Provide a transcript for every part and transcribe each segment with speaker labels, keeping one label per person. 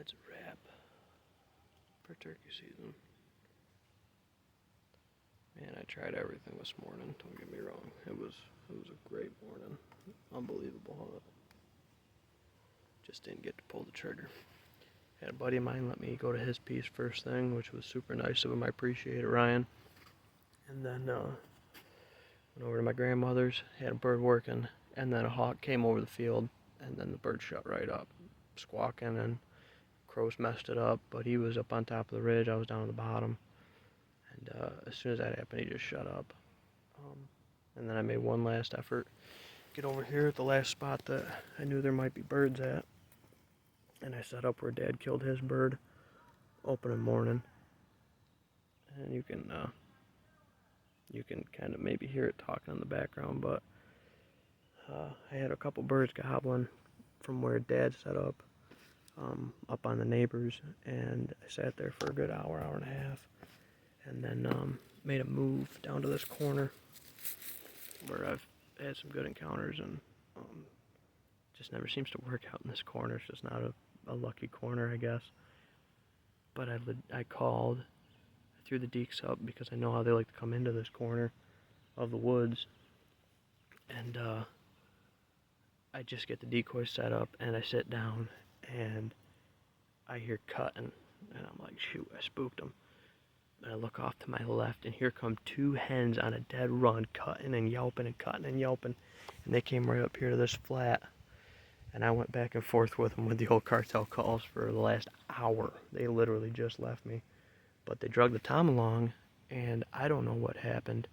Speaker 1: that's a wrap for turkey season. Man, I tried everything this morning, don't get me wrong. It was a great morning. Unbelievable hunt. Just didn't get to pull the trigger. Had a buddy of mine let me go to his piece first thing, which was super nice of him. I appreciate it, Ryan. And then went over to my grandmother's, had a bird working, and then a hawk came over the field, and then the bird shut right up, squawking, and crows messed it up, but he was up on top of the ridge, I was down at the bottom, and as soon as that happened, he just shut up. And then I made one last effort, get over here at the last spot that I knew there might be birds at, and I set up where Dad killed his bird, opening morning, and you can kind of maybe hear it talking in the background, but I had a couple birds gobbling from where Dad set up on the neighbors, and I sat there for a good hour and a half, and then made a move down to this corner where I've had some good encounters, and just never seems to work out in this corner. It's just not a lucky corner, I guess. But I called, I threw the deeks up because I know how they like to come into this corner of the woods, and I just get the decoy set up, and I sit down, and I hear cutting, and I'm like, shoot, I spooked them. And I look off to my left, and here come two hens on a dead run, cutting and yelping and cutting and yelping, and they came right up here to this flat, and I went back and forth with them with the old cartel calls for the last hour. They literally just left me, but they drug the tom along, and I don't know what happened.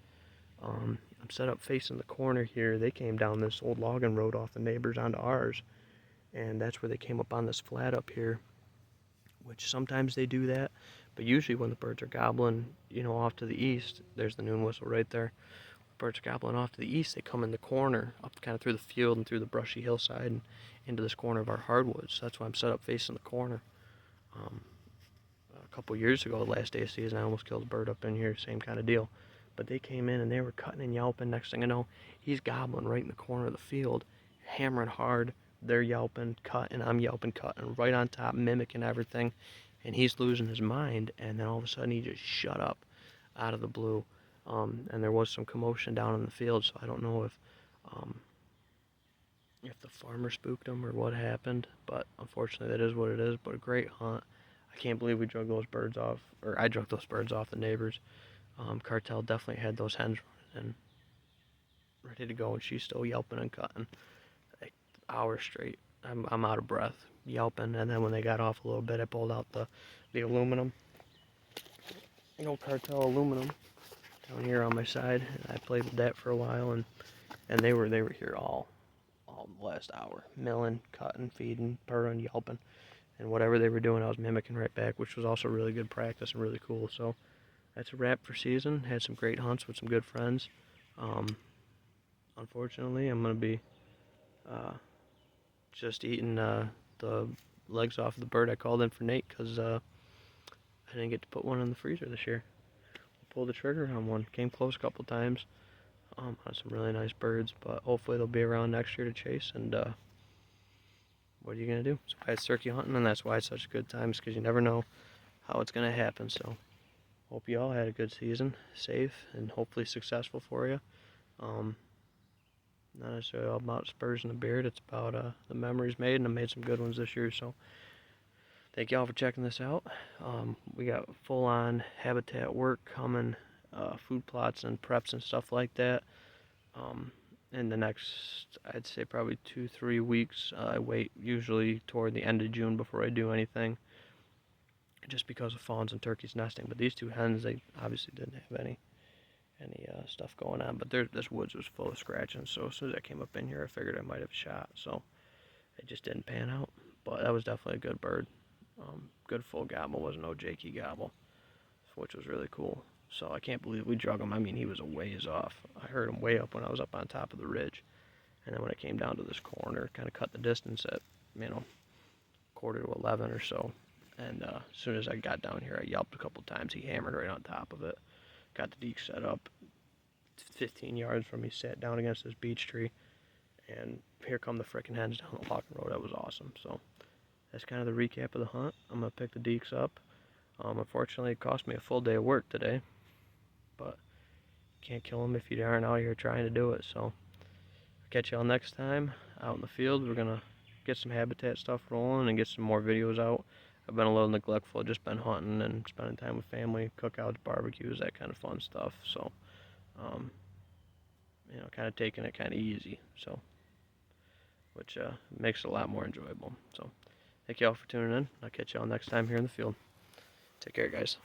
Speaker 1: I'm set up facing the corner here. They came down this old logging road off the neighbors onto ours, and that's where they came up on this flat up here, which sometimes they do that, but usually when the birds are gobbling, off to the east, there's the noon whistle right there. Birds are gobbling off to the east, they come in the corner, up kind of through the field and through the brushy hillside and into this corner of our hardwoods. So that's why I'm set up facing the corner. A couple years ago, the last day of season, I almost killed a bird up in here, same kind of deal. But they came in and they were cutting and yelping. Next thing I know, he's gobbling right in the corner of the field, hammering hard. They're yelping, cutting, I'm yelping, cutting, right on top, mimicking everything. And he's losing his mind, and then all of a sudden he just shut up out of the blue. And there was some commotion down in the field, so I don't know if the farmer spooked him or what happened, but unfortunately that is what it is. But a great hunt. I can't believe we drug those birds off, or I drug those birds off the neighbors. Cartel definitely had those hens running and ready to go, and she's still yelping and cutting like hours straight. I'm out of breath yelping, and then when they got off a little bit, I pulled out the aluminum, Cartel aluminum down here on my side, and I played with that for a while, and they were here all the last hour, milling, cutting, feeding, purring, yelping, and whatever they were doing, I was mimicking right back, which was also really good practice and really cool. So that's a wrap for season. Had some great hunts with some good friends. Unfortunately, I'm gonna be just eating the legs off of the bird I called in for Nate because I didn't get to put one in the freezer this year. Pulled the trigger on one. Came close a couple times on some really nice birds, but hopefully they'll be around next year to chase. And what are you going to do? That's why it's turkey hunting, and that's why it's such a good time, because you never know how it's going to happen. So hope you all had a good season, safe, and hopefully successful for you. Not necessarily all about spurs in the beard. It's about the memories made, and I made some good ones this year. So thank y'all for checking this out. We got full-on habitat work coming, food plots and preps and stuff like that. In the next, I'd say probably 2-3 weeks. I wait usually toward the end of June before I do anything, just because of fawns and turkeys nesting. But these two hens, they obviously didn't have any stuff going on. But this woods was full of scratching, so as soon as I came up in here, I figured I might have shot. So it just didn't pan out. But that was definitely a good bird. Good full gobble, wasn't no jakey gobble, which was really cool. So I can't believe we drug him. I mean, he was a ways off. I heard him way up when I was up on top of the ridge. And then when I came down to this corner, kind of cut the distance at, 10:45 or so. And as soon as I got down here, I yelped a couple times. He hammered right on top of it. Got the deke set up 15 yards from me, sat down against this beech tree. And here come the frickin' hens down the logging road. That was awesome. So that's kind of the recap of the hunt. I'm going to pick the deeks up. Unfortunately, it cost me a full day of work today, but you can't kill them if you aren't out here trying to do it. So, I'll catch y'all next time out in the field. We're going to get some habitat stuff rolling and get some more videos out. I've been a little neglectful. I've just been hunting and spending time with family, cookouts, barbecues, that kind of fun stuff. So, you know, kind of taking it kind of easy. So, which makes it a lot more enjoyable. So, thank y'all for tuning in. I'll catch y'all next time here in the field. Take care, guys.